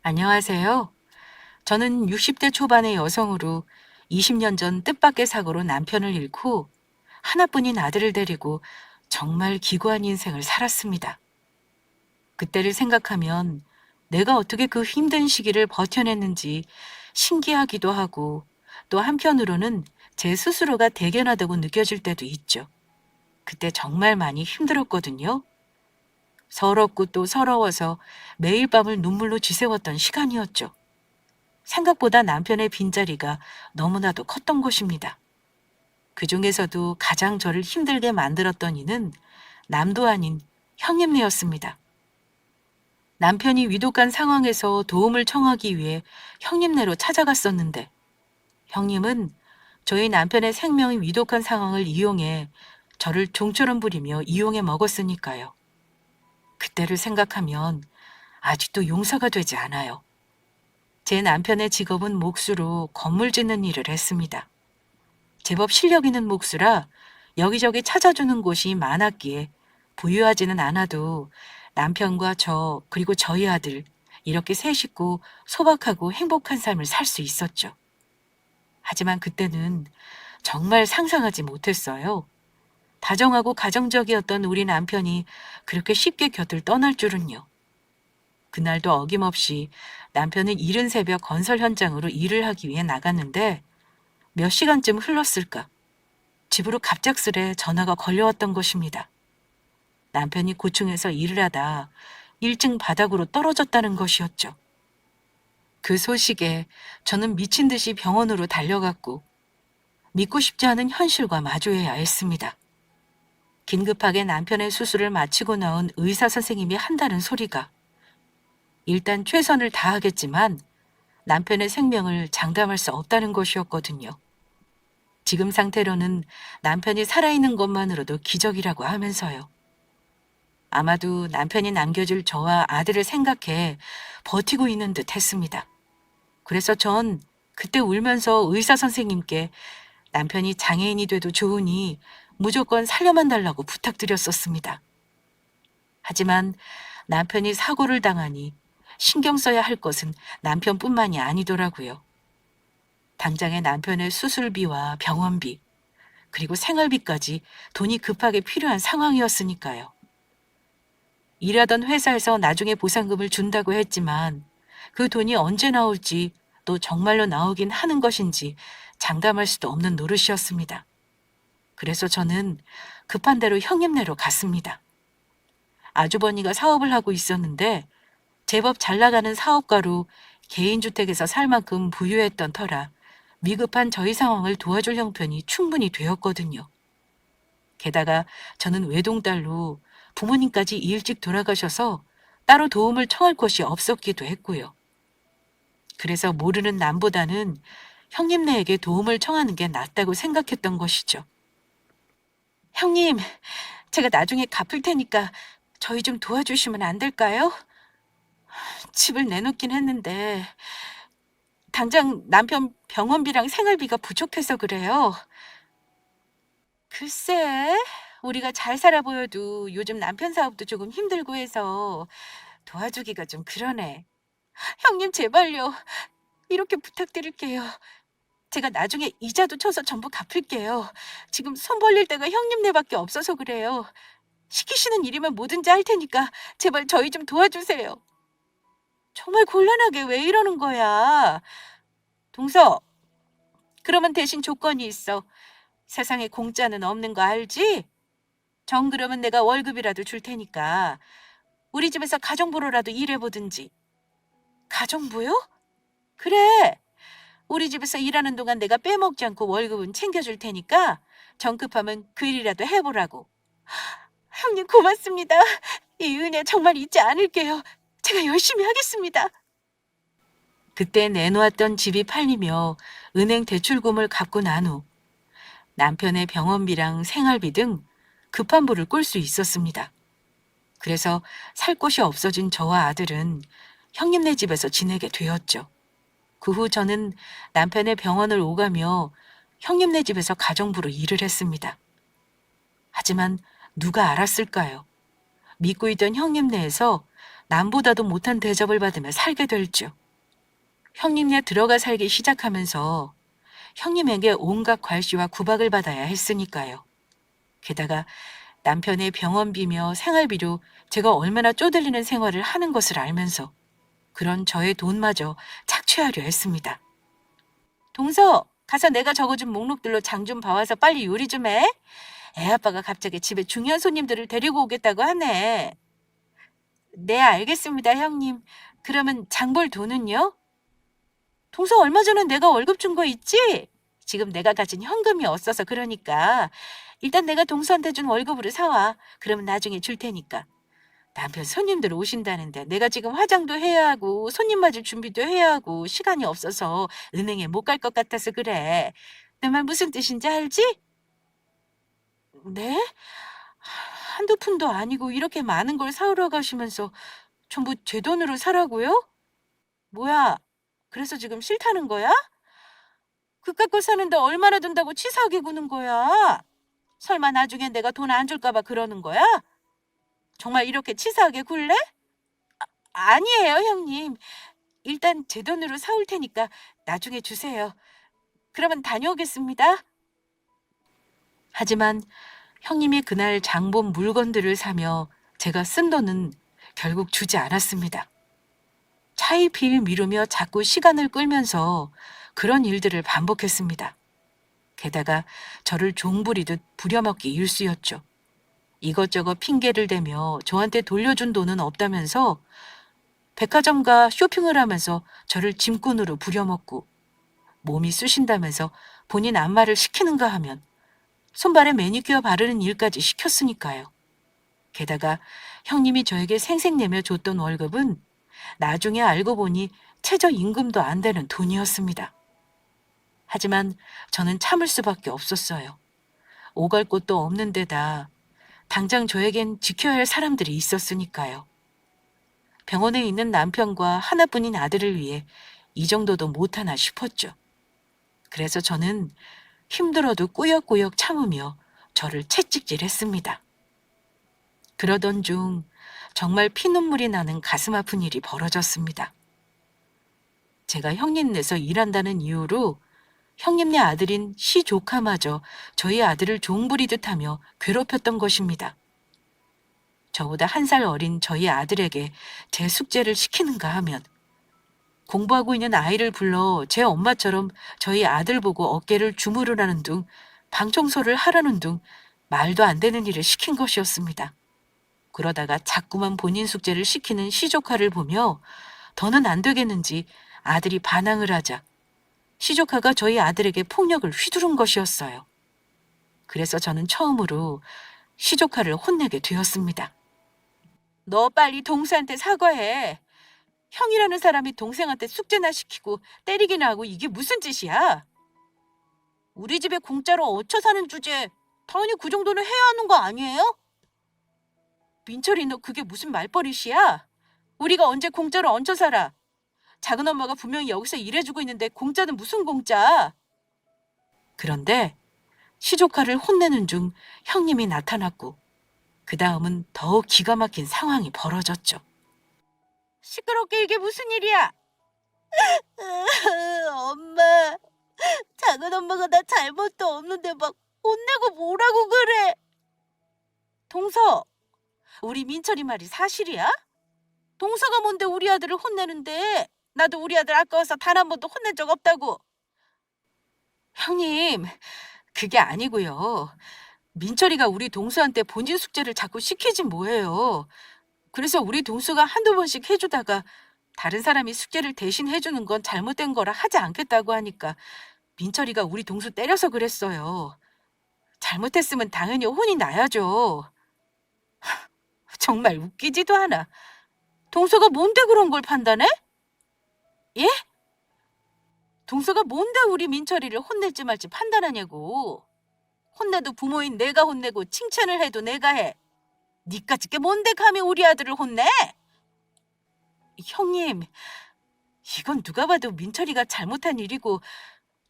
안녕하세요. 저는 60대 초반의 여성으로 20년 전 뜻밖의 사고로 남편을 잃고 하나뿐인 아들을 데리고 정말 기구한 인생을 살았습니다. 그때를 생각하면 내가 어떻게 그 힘든 시기를 버텨냈는지 신기하기도 하고 또 한편으로는 제 스스로가 대견하다고 느껴질 때도 있죠. 그때 정말 많이 힘들었거든요. 서럽고 또 서러워서 매일 밤을 눈물로 지새웠던 시간이었죠. 생각보다 남편의 빈자리가 너무나도 컸던 것입니다. 그 중에서도 가장 저를 힘들게 만들었던 이는 남도 아닌 형님네였습니다. 남편이 위독한 상황에서 도움을 청하기 위해 형님네로 찾아갔었는데 형님은 저희 남편의 생명이 위독한 상황을 이용해 저를 종처럼 부리며 이용해 먹었으니까요. 그때를 생각하면 아직도 용서가 되지 않아요. 제 남편의 직업은 목수로 건물 짓는 일을 했습니다. 제법 실력 있는 목수라 여기저기 찾아주는 곳이 많았기에 부유하지는 않아도 남편과 저 그리고 저희 아들 이렇게 세 식구 소박하고 행복한 삶을 살 수 있었죠. 하지만 그때는 정말 상상하지 못했어요. 다정하고 가정적이었던 우리 남편이 그렇게 쉽게 곁을 떠날 줄은요. 그날도 어김없이 남편은 이른 새벽 건설 현장으로 일을 하기 위해 나갔는데 몇 시간쯤 흘렀을까? 집으로 갑작스레 전화가 걸려왔던 것입니다. 남편이 고충해서 일을 하다 1층 바닥으로 떨어졌다는 것이었죠. 그 소식에 저는 미친 듯이 병원으로 달려갔고 믿고 싶지 않은 현실과 마주해야 했습니다. 긴급하게 남편의 수술을 마치고 나온 의사 선생님이 한다는 소리가 일단 최선을 다하겠지만 남편의 생명을 장담할 수 없다는 것이었거든요. 지금 상태로는 남편이 살아있는 것만으로도 기적이라고 하면서요. 아마도 남편이 남겨줄 저와 아들을 생각해 버티고 있는 듯 했습니다. 그래서 전 그때 울면서 의사 선생님께 남편이 장애인이 돼도 좋으니 무조건 살려만 달라고 부탁드렸었습니다. 하지만 남편이 사고를 당하니 신경 써야 할 것은 남편뿐만이 아니더라고요. 당장의 남편의 수술비와 병원비, 그리고 생활비까지 돈이 급하게 필요한 상황이었으니까요. 일하던 회사에서 나중에 보상금을 준다고 했지만 그 돈이 언제 나올지 또 정말로 나오긴 하는 것인지 장담할 수도 없는 노릇이었습니다. 그래서 저는 급한 대로 형님네로 갔습니다. 아주버니가 사업을 하고 있었는데 제법 잘 나가는 사업가로 개인주택에서 살 만큼 부유했던 터라 위급한 저희 상황을 도와줄 형편이 충분히 되었거든요. 게다가 저는 외동딸로 부모님까지 일찍 돌아가셔서 따로 도움을 청할 곳이 없었기도 했고요. 그래서 모르는 남보다는 형님네에게 도움을 청하는 게 낫다고 생각했던 것이죠. 형님, 제가 나중에 갚을 테니까 저희 좀 도와주시면 안 될까요? 집을 내놓긴 했는데 당장 남편 병원비랑 생활비가 부족해서 그래요. 글쎄, 우리가 잘 살아 보여도 요즘 남편 사업도 조금 힘들고 해서 도와주기가 좀 그러네. 형님 제발요. 이렇게 부탁드릴게요. 제가 나중에 이자도 쳐서 전부 갚을게요. 지금 손 벌릴 데가 형님네밖에 없어서 그래요. 시키시는 일이면 뭐든지 할 테니까 제발 저희 좀 도와주세요. 정말 곤란하게 왜 이러는 거야? 동서, 그러면 대신 조건이 있어. 세상에 공짜는 없는 거 알지? 정 그러면 내가 월급이라도 줄 테니까 우리 집에서 가정부로라도 일해보든지. 가정부요? 그래. 우리 집에서 일하는 동안 내가 빼먹지 않고 월급은 챙겨줄 테니까 정급하면 그 일이라도 해보라고. 형님 고맙습니다. 이 은혜 정말 잊지 않을게요. 제가 열심히 하겠습니다. 그때 내놓았던 집이 팔리며 은행 대출금을 갚고 난 후 남편의 병원비랑 생활비 등 급한 불을 끌 수 있었습니다. 그래서 살 곳이 없어진 저와 아들은 형님네 집에서 지내게 되었죠. 그 후 저는 남편의 병원을 오가며 형님네 집에서 가정부로 일을 했습니다. 하지만 누가 알았을까요? 믿고 있던 형님네에서 남보다도 못한 대접을 받으며 살게 될 줄. 형님네 들어가 살기 시작하면서 형님에게 온갖 괄시와 구박을 받아야 했으니까요. 게다가 남편의 병원비며 생활비로 제가 얼마나 쪼들리는 생활을 하는 것을 알면서 그런 저의 돈마저 착취하려 했습니다. 동서, 가서 내가 적어준 목록들로 장 좀 봐와서 빨리 요리 좀 해. 애 아빠가 갑자기 집에 중요한 손님들을 데리고 오겠다고 하네. 네, 알겠습니다, 형님. 그러면 장볼 돈은요? 동서, 얼마 전에 내가 월급 준 거 있지? 지금 내가 가진 현금이 없어서 그러니까 일단 내가 동서한테 준 월급으로 사와. 그러면 나중에 줄 테니까. 남편 손님들 오신다는데 내가 지금 화장도 해야 하고 손님 맞을 준비도 해야 하고 시간이 없어서 은행에 못 갈 것 같아서 그래. 내 말 무슨 뜻인지 알지? 네? 한두 푼도 아니고 이렇게 많은 걸 사오러 가시면서 전부 제 돈으로 사라고요? 뭐야? 그래서 지금 싫다는 거야? 그깟 거 사는데 얼마나 든다고 치사하게 구는 거야? 설마 나중에 내가 돈 안 줄까 봐 그러는 거야? 정말 이렇게 치사하게 굴래? 아니에요, 형님. 일단 제 돈으로 사올 테니까 나중에 주세요. 그러면 다녀오겠습니다. 하지만 형님이 그날 장본 물건들을 사며 제가 쓴 돈은 결국 주지 않았습니다. 차일피일 미루며 자꾸 시간을 끌면서 그런 일들을 반복했습니다. 게다가 저를 종부리듯 부려먹기 일쑤였죠. 이것저것 핑계를 대며 저한테 돌려준 돈은 없다면서 백화점과 쇼핑을 하면서 저를 짐꾼으로 부려먹고 몸이 쑤신다면서 본인 안마를 시키는가 하면 손발에 매니큐어 바르는 일까지 시켰으니까요. 게다가 형님이 저에게 생색내며 줬던 월급은 나중에 알고 보니 최저임금도 안 되는 돈이었습니다. 하지만 저는 참을 수밖에 없었어요. 오갈 곳도 없는 데다 당장 저에겐 지켜야 할 사람들이 있었으니까요. 병원에 있는 남편과 하나뿐인 아들을 위해 이 정도도 못하나 싶었죠. 그래서 저는 힘들어도 꾸역꾸역 참으며 저를 채찍질했습니다. 그러던 중 정말 피눈물이 나는 가슴 아픈 일이 벌어졌습니다. 제가 형님네서 일한다는 이유로 형님네 아들인 시조카마저 저희 아들을 종부리듯 하며 괴롭혔던 것입니다. 저보다 1살 어린 저희 아들에게 제 숙제를 시키는가 하면 공부하고 있는 아이를 불러 제 엄마처럼 저희 아들 보고 어깨를 주무르라는 둥 방 청소를 하라는 둥 말도 안 되는 일을 시킨 것이었습니다. 그러다가 자꾸만 본인 숙제를 시키는 시조카를 보며 더는 안 되겠는지 아들이 반항을 하자 시조카가 저희 아들에게 폭력을 휘두른 것이었어요. 그래서 저는 처음으로 시조카를 혼내게 되었습니다. 너 빨리 동수한테 사과해. 형이라는 사람이 동생한테 숙제나 시키고 때리기나 하고 이게 무슨 짓이야? 우리 집에 공짜로 얹혀 사는 주제에 당연히 그 정도는 해야 하는 거 아니에요? 민철이 너 그게 무슨 말버릇이야? 우리가 언제 공짜로 얹혀 살아? 작은 엄마가 분명히 여기서 일해주고 있는데 공짜는 무슨 공짜? 그런데 시조카를 혼내는 중 형님이 나타났고 그 다음은 더욱 기가 막힌 상황이 벌어졌죠. 시끄럽게 이게 무슨 일이야? 엄마, 작은 엄마가 나 잘못도 없는데 막 혼내고 뭐라고 그래? 동서, 우리 민철이 말이 사실이야? 동서가 뭔데 우리 아들을 혼내는데? 나도 우리 아들 아까워서 단 한 번도 혼낸 적 없다고. 형님, 그게 아니고요. 민철이가 우리 동수한테 본진 숙제를 자꾸 시키진 뭐예요. 그래서 우리 동수가 한두 번씩 해주다가 다른 사람이 숙제를 대신 해주는 건 잘못된 거라 하지 않겠다고 하니까 민철이가 우리 동수 때려서 그랬어요. 잘못했으면 당연히 혼이 나야죠. 정말 웃기지도 않아. 동서가 뭔데 그런 걸 판단해? 예? 동서가 뭔데 우리 민철이를 혼낼지 말지 판단하냐고. 혼내도 부모인 내가 혼내고 칭찬을 해도 내가 해. 니까짓 게 뭔데 감히 우리 아들을 혼내? 형님, 이건 누가 봐도 민철이가 잘못한 일이고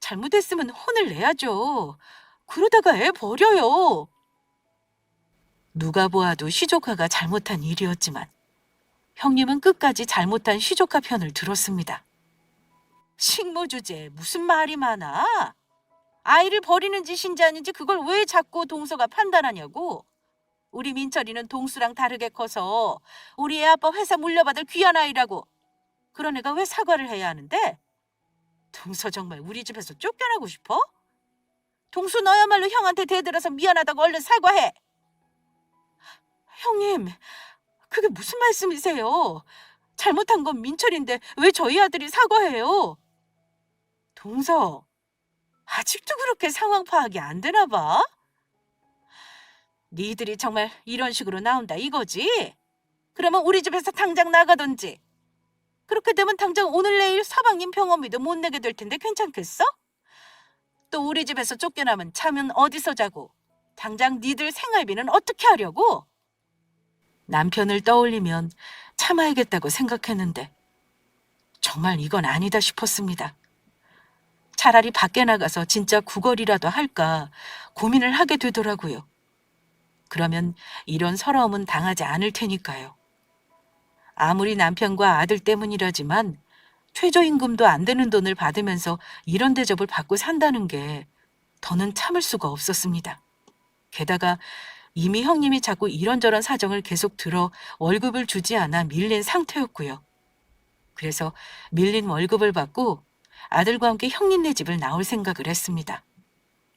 잘못했으면 혼을 내야죠. 그러다가 애 버려요. 누가 보아도 시조카가 잘못한 일이었지만 형님은 끝까지 잘못한 시조카 편을 들었습니다. 식모 주제에 무슨 말이 많아? 아이를 버리는 짓인지 아닌지 그걸 왜 자꾸 동서가 판단하냐고. 우리 민철이는 동수랑 다르게 커서 우리 애 아빠 회사 물려받을 귀한 아이라고. 그런 애가 왜 사과를 해야 하는데? 동서 정말 우리 집에서 쫓겨나고 싶어? 동수 너야말로 형한테 대들어서 미안하다고 얼른 사과해. 형님, 그게 무슨 말씀이세요? 잘못한 건 민철인데 왜 저희 아들이 사과해요? 동서, 아직도 그렇게 상황 파악이 안 되나 봐? 니들이 정말 이런 식으로 나온다 이거지? 그러면 우리 집에서 당장 나가든지. 그렇게 되면 당장 오늘 내일 서방님 병원비도 못 내게 될 텐데 괜찮겠어? 또 우리 집에서 쫓겨나면 잠은 어디서 자고? 당장 니들 생활비는 어떻게 하려고? 남편을 떠올리면 참아야겠다고 생각했는데 정말 이건 아니다 싶었습니다. 차라리 밖에 나가서 진짜 구걸이라도 할까 고민을 하게 되더라고요. 그러면 이런 서러움은 당하지 않을 테니까요. 아무리 남편과 아들 때문이라지만 최저임금도 안 되는 돈을 받으면서 이런 대접을 받고 산다는 게 더는 참을 수가 없었습니다. 게다가 이미 형님이 자꾸 이런저런 사정을 계속 들어 월급을 주지 않아 밀린 상태였고요. 그래서 밀린 월급을 받고 아들과 함께 형님네 집을 나올 생각을 했습니다.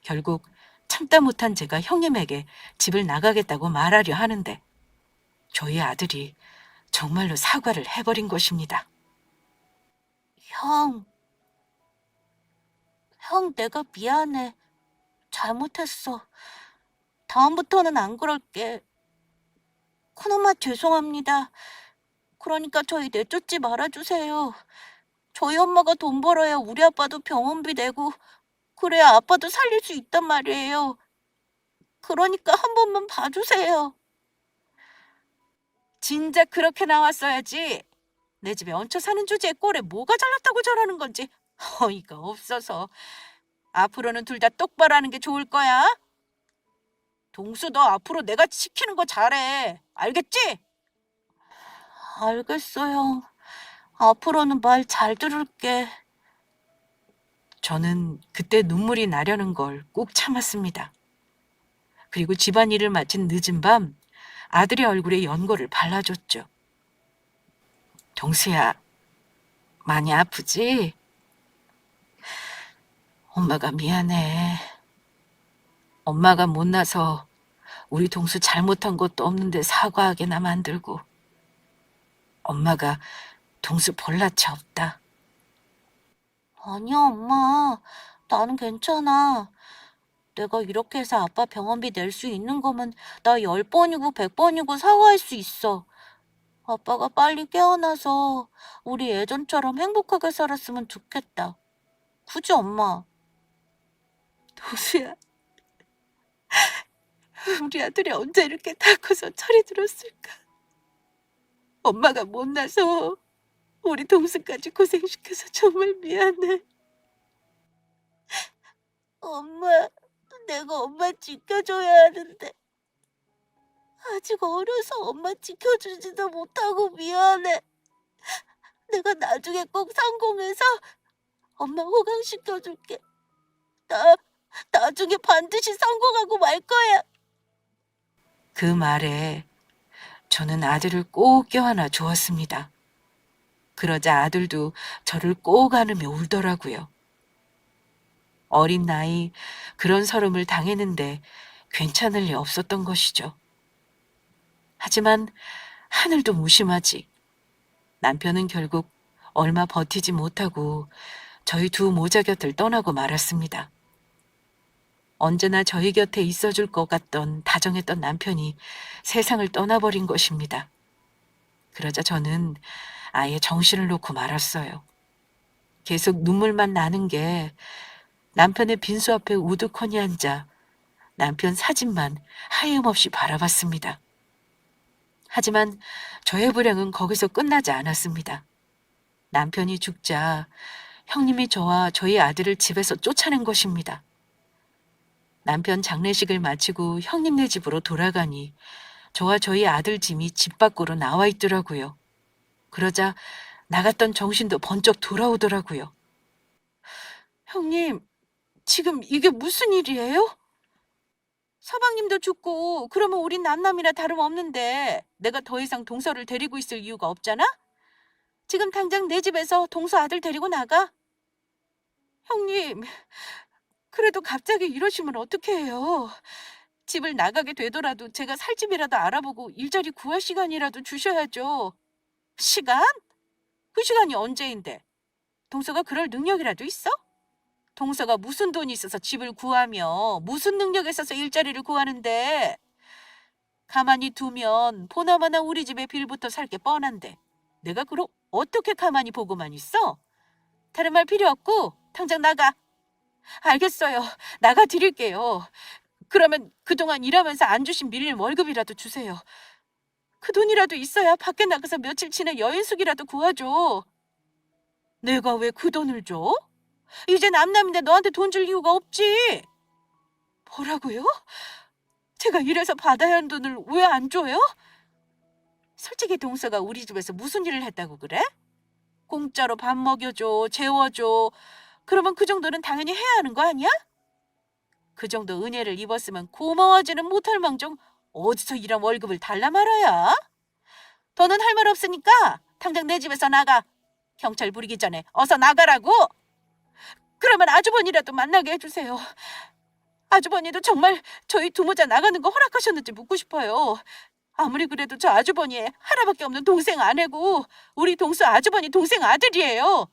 결국 참다 못한 제가 형님에게 집을 나가겠다고 말하려 하는데 저희 아들이 정말로 사과를 해버린 것입니다. 형, 내가 미안해. 잘못했어. 다음부터는 안 그럴게. 큰엄마 죄송합니다. 그러니까 저희 내쫓지 말아주세요. 저희 엄마가 돈 벌어야 우리 아빠도 병원비 내고 그래야 아빠도 살릴 수 있단 말이에요. 그러니까 한 번만 봐주세요. 진작 그렇게 나왔어야지. 내 집에 얹혀 사는 주제에 꼴에 뭐가 잘났다고 저러는 건지 어이가 없어서. 앞으로는 둘 다 똑바로 하는 게 좋을 거야. 동수 너 앞으로 내가 시키는 거 잘해. 알겠지? 알겠어요. 앞으로는 말 잘 들을게. 저는 그때 눈물이 나려는 걸 꾹 참았습니다. 그리고 집안일을 마친 늦은 밤 아들의 얼굴에 연고를 발라줬죠. 동수야, 많이 아프지? 엄마가 미안해. 엄마가 못나서 우리 동수 잘못한 것도 없는데 사과하게나 만들고 엄마가 동수 볼라치 없다. 아니야, 엄마. 나는 괜찮아. 내가 이렇게 해서 아빠 병원비 낼 수 있는 거면 나 10번이고 100번이고 사과할 수 있어. 아빠가 빨리 깨어나서 우리 예전처럼 행복하게 살았으면 좋겠다. 그지, 엄마? 도수야, 우리 아들이 언제 이렇게 다 커서 철이 들었을까? 엄마가 못나서 우리 동수까지 고생시켜서 정말 미안해. 엄마, 내가 엄마 지켜줘야 하는데 아직 어려서 엄마 지켜주지도 못하고 미안해. 내가 나중에 꼭 성공해서 엄마 호강시켜줄게. 나 나중에 반드시 성공하고 말 거야. 그 말에 저는 아들을 꼭 껴안아 주었습니다. 그러자 아들도 저를 꼭 안으며 울더라고요. 어린 나이 그런 서름을 당했는데 괜찮을 리 없었던 것이죠. 하지만 하늘도 무심하지. 남편은 결국 얼마 버티지 못하고 저희 두 모자 곁을 떠나고 말았습니다. 언제나 저희 곁에 있어줄 것 같던 다정했던 남편이 세상을 떠나버린 것입니다. 그러자 저는 아예 정신을 놓고 말았어요. 계속 눈물만 나는 게 남편의 빈소 앞에 우두커니 앉아 남편 사진만 하염없이 바라봤습니다. 하지만 저의 불행은 거기서 끝나지 않았습니다. 남편이 죽자 형님이 저와 저희 아들을 집에서 쫓아낸 것입니다. 남편 장례식을 마치고 형님네 집으로 돌아가니 저와 저희 아들 짐이 집 밖으로 나와 있더라고요. 그러자 나갔던 정신도 번쩍 돌아오더라고요. 형님, 지금 이게 무슨 일이에요? 서방님도 죽고 그러면 우린 남남이나 다름없는데 내가 더 이상 동서를 데리고 있을 이유가 없잖아? 지금 당장 내 집에서 동서 아들 데리고 나가? 형님, 그래도 갑자기 이러시면 어떡해요? 집을 나가게 되더라도 제가 살 집이라도 알아보고 일자리 구할 시간이라도 주셔야죠. 시간? 그 시간이 언제인데? 동서가 그럴 능력이라도 있어? 동서가 무슨 돈이 있어서 집을 구하며 무슨 능력이 있어서 일자리를 구하는데 가만히 두면 보나마나 우리 집에 빌부터 살 게 뻔한데 내가 그럼 어떻게 가만히 보고만 있어? 다른 말 필요 없고 당장 나가. 알겠어요. 나가 드릴게요. 그러면 그동안 일하면서 안 주신 밀린 월급이라도 주세요. 그 돈이라도 있어야 밖에 나가서 며칠 지내 여인숙이라도 구하죠. 내가 왜 그 돈을 줘? 이제 남남인데 너한테 돈 줄 이유가 없지. 뭐라고요? 제가 이래서 받아야 하는 돈을 왜 안 줘요? 솔직히 동서가 우리 집에서 무슨 일을 했다고 그래? 공짜로 밥 먹여줘, 재워줘. 그러면 그 정도는 당연히 해야 하는 거 아니야? 그 정도 은혜를 입었으면 고마워하지는 못할 망정 어디서 일한 월급을 달라 말아야? 더는 할 말 없으니까 당장 내 집에서 나가. 경찰 부리기 전에 어서 나가라고. 그러면 아주버니라도 만나게 해주세요. 아주버니도 정말 저희 두모자 나가는 거 허락하셨는지 묻고 싶어요. 아무리 그래도 저 아주버니의 하나밖에 없는 동생 아내고 우리 동수 아주버니 동생 아들이에요.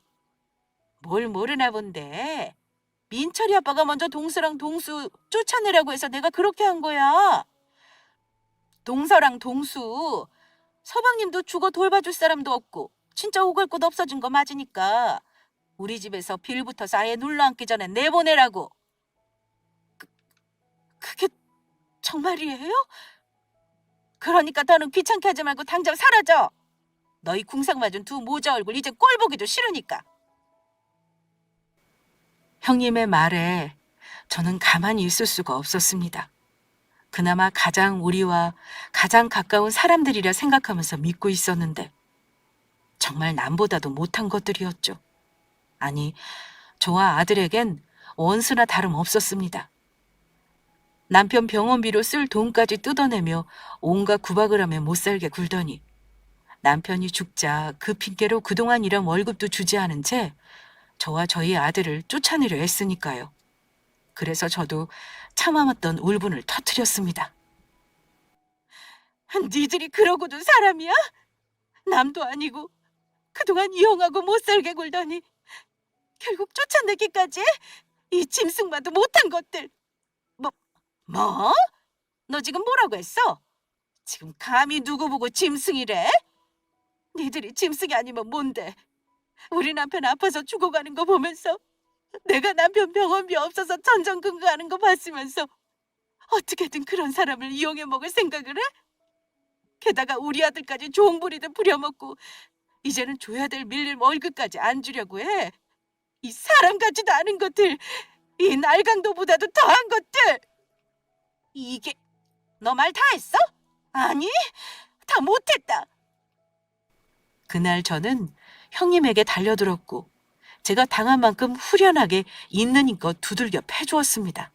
뭘 모르나 본데. 민철이 아빠가 먼저 동서랑 동수 쫓아내라고 해서 내가 그렇게 한 거야. 동서랑 동수, 서방님도 죽어 돌봐줄 사람도 없고 진짜 오갈 곳 없어진 거 맞으니까 우리 집에서 빌 붙어서 아예 눌러앉기 전에 내보내라고. 그게 정말이에요? 그러니까 더는 귀찮게 하지 말고 당장 사라져. 너희 궁상 맞은 두 모자 얼굴 이제 꼴 보기도 싫으니까. 형님의 말에 저는 가만히 있을 수가 없었습니다. 그나마 가장 우리와 가장 가까운 사람들이라 생각하면서 믿고 있었는데 정말 남보다도 못한 것들이었죠. 아니, 저와 아들에겐 원수나 다름없었습니다. 남편 병원비로 쓸 돈까지 뜯어내며 온갖 구박을 하며 못살게 굴더니 남편이 죽자 그 핑계로 그동안 일한 월급도 주지 않은 채 저와 저희 아들을 쫓아내려 했으니까요. 그래서 저도 참아왔던 울분을 터뜨렸습니다. 니들이 그러고도 사람이야? 남도 아니고 그동안 이용하고 못살게 굴더니 결국 쫓아내기까지? 이 짐승만도 못한 것들. 뭐? 너 지금 뭐라고 했어? 지금 감히 누구 보고 짐승이래? 니들이 짐승이 아니면 뭔데? 우리 남편 아파서 죽어가는 거 보면서 내가 남편 병원비 없어서 전전긍긍하는 거 봤으면서 어떻게든 그런 사람을 이용해 먹을 생각을 해? 게다가 우리 아들까지 종부리듯 부려먹고 이제는 줘야 될 밀릴 월급까지 안 주려고 해. 이 사람 같지도 않은 것들, 이 날강도보다도 더한 것들. 이게 너 말 다 했어? 아니, 다 못했다. 그날 저는 형님에게 달려들었고 제가 당한 만큼 후련하게 있는 힘껏 두들겨 패주었습니다.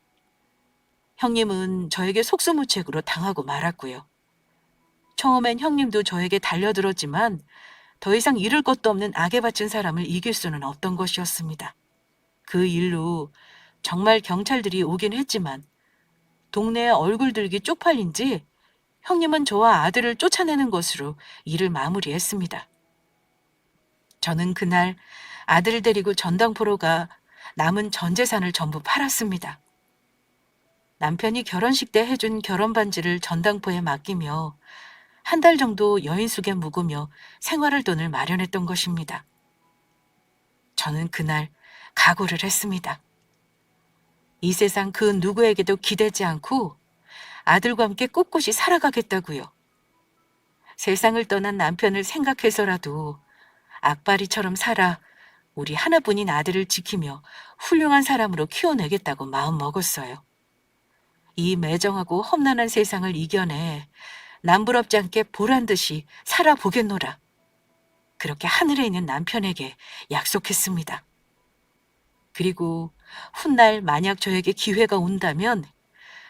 형님은 저에게 속수무책으로 당하고 말았고요. 처음엔 형님도 저에게 달려들었지만 더 이상 잃을 것도 없는 악에 바친 사람을 이길 수는 없던 것이었습니다. 그 일로 정말 경찰들이 오긴 했지만 동네에 얼굴 들기 쪽팔린지 형님은 저와 아들을 쫓아내는 것으로 일을 마무리했습니다. 저는 그날 아들을 데리고 전당포로 가 남은 전 재산을 전부 팔았습니다. 남편이 결혼식 때 해준 결혼 반지를 전당포에 맡기며 한 달 정도 여인숙에 묵으며 생활할 돈을 마련했던 것입니다. 저는 그날 각오를 했습니다. 이 세상 그 누구에게도 기대지 않고 아들과 함께 꿋꿋이 살아가겠다고요. 세상을 떠난 남편을 생각해서라도 악바리처럼 살아 우리 하나뿐인 아들을 지키며 훌륭한 사람으로 키워내겠다고 마음먹었어요. 이 매정하고 험난한 세상을 이겨내 남부럽지 않게 보란듯이 살아보겠노라. 그렇게 하늘에 있는 남편에게 약속했습니다. 그리고 훗날 만약 저에게 기회가 온다면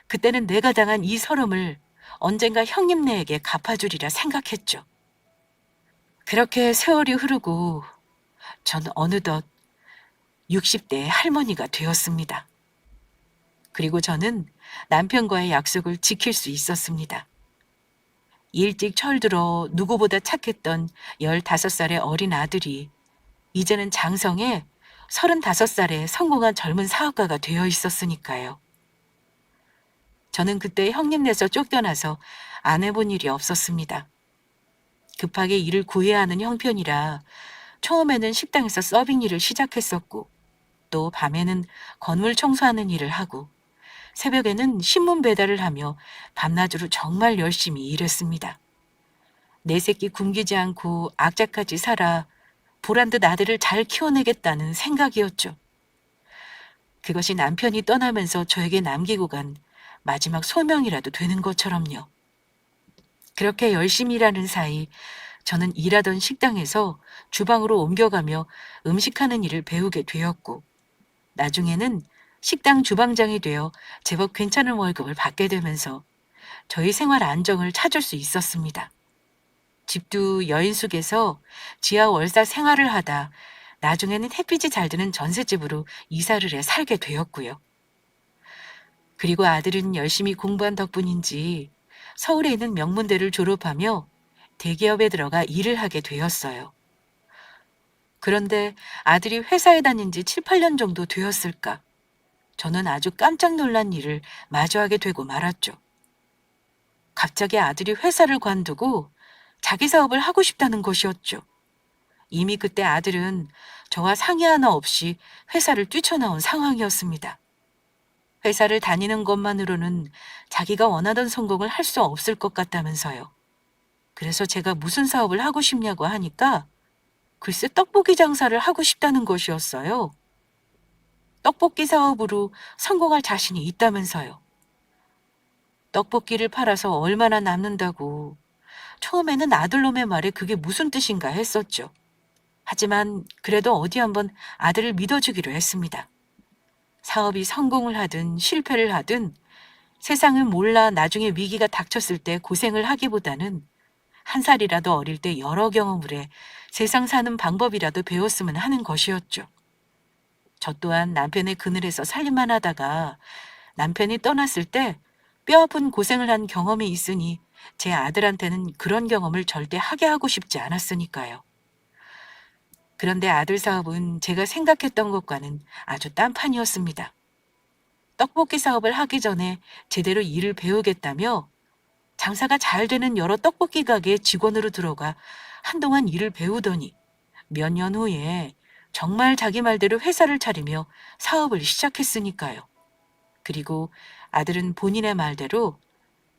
그때는 내가 당한 이 서름을 언젠가 형님네에게 갚아주리라 생각했죠. 그렇게 세월이 흐르고 저는 어느덧 60대의 할머니가 되었습니다. 그리고 저는 남편과의 약속을 지킬 수 있었습니다. 일찍 철들어 누구보다 착했던 15살의 어린 아들이 이제는 장성에 35살의 성공한 젊은 사업가가 되어 있었으니까요. 저는 그때 형님네서 쫓겨나서 안 해본 일이 없었습니다. 급하게 일을 구해야 하는 형편이라 처음에는 식당에서 서빙 일을 시작했었고 또 밤에는 건물 청소하는 일을 하고 새벽에는 신문 배달을 하며 밤낮으로 정말 열심히 일했습니다. 내 새끼 굶기지 않고 악착같이 살아 보란 듯 아들을 잘 키워내겠다는 생각이었죠. 그것이 남편이 떠나면서 저에게 남기고 간 마지막 소명이라도 되는 것처럼요. 그렇게 열심히 일하는 사이 저는 일하던 식당에서 주방으로 옮겨가며 음식하는 일을 배우게 되었고 나중에는 식당 주방장이 되어 제법 괜찮은 월급을 받게 되면서 저희 생활 안정을 찾을 수 있었습니다. 집도 여인숙에서 지하 월사 생활을 하다 나중에는 햇빛이 잘 드는 전셋집으로 이사를 해 살게 되었고요. 그리고 아들은 열심히 공부한 덕분인지 서울에 있는 명문대를 졸업하며 대기업에 들어가 일을 하게 되었어요. 그런데 아들이 회사에 다닌 지 7, 8년 정도 되었을까? 저는 아주 깜짝 놀란 일을 마주하게 되고 말았죠. 갑자기 아들이 회사를 관두고 자기 사업을 하고 싶다는 것이었죠. 이미 그때 아들은 저와 상의 하나 없이 회사를 뛰쳐나온 상황이었습니다. 회사를 다니는 것만으로는 자기가 원하던 성공을 할 수 없을 것 같다면서요. 그래서 제가 무슨 사업을 하고 싶냐고 하니까 글쎄 떡볶이 장사를 하고 싶다는 것이었어요. 떡볶이 사업으로 성공할 자신이 있다면서요. 떡볶이를 팔아서 얼마나 남는다고. 처음에는 아들놈의 말에 그게 무슨 뜻인가 했었죠. 하지만 그래도 어디 한번 아들을 믿어주기로 했습니다. 사업이 성공을 하든 실패를 하든 세상을 몰라 나중에 위기가 닥쳤을 때 고생을 하기보다는 한 살이라도 어릴 때 여러 경험을 해 세상 사는 방법이라도 배웠으면 하는 것이었죠. 저 또한 남편의 그늘에서 살림만 하다가 남편이 떠났을 때 뼈아픈 고생을 한 경험이 있으니 제 아들한테는 그런 경험을 절대 하게 하고 싶지 않았으니까요. 그런데 아들 사업은 제가 생각했던 것과는 아주 딴판이었습니다. 떡볶이 사업을 하기 전에 제대로 일을 배우겠다며 장사가 잘 되는 여러 떡볶이 가게에 직원으로 들어가 한동안 일을 배우더니 몇 년 후에 정말 자기 말대로 회사를 차리며 사업을 시작했으니까요. 그리고 아들은 본인의 말대로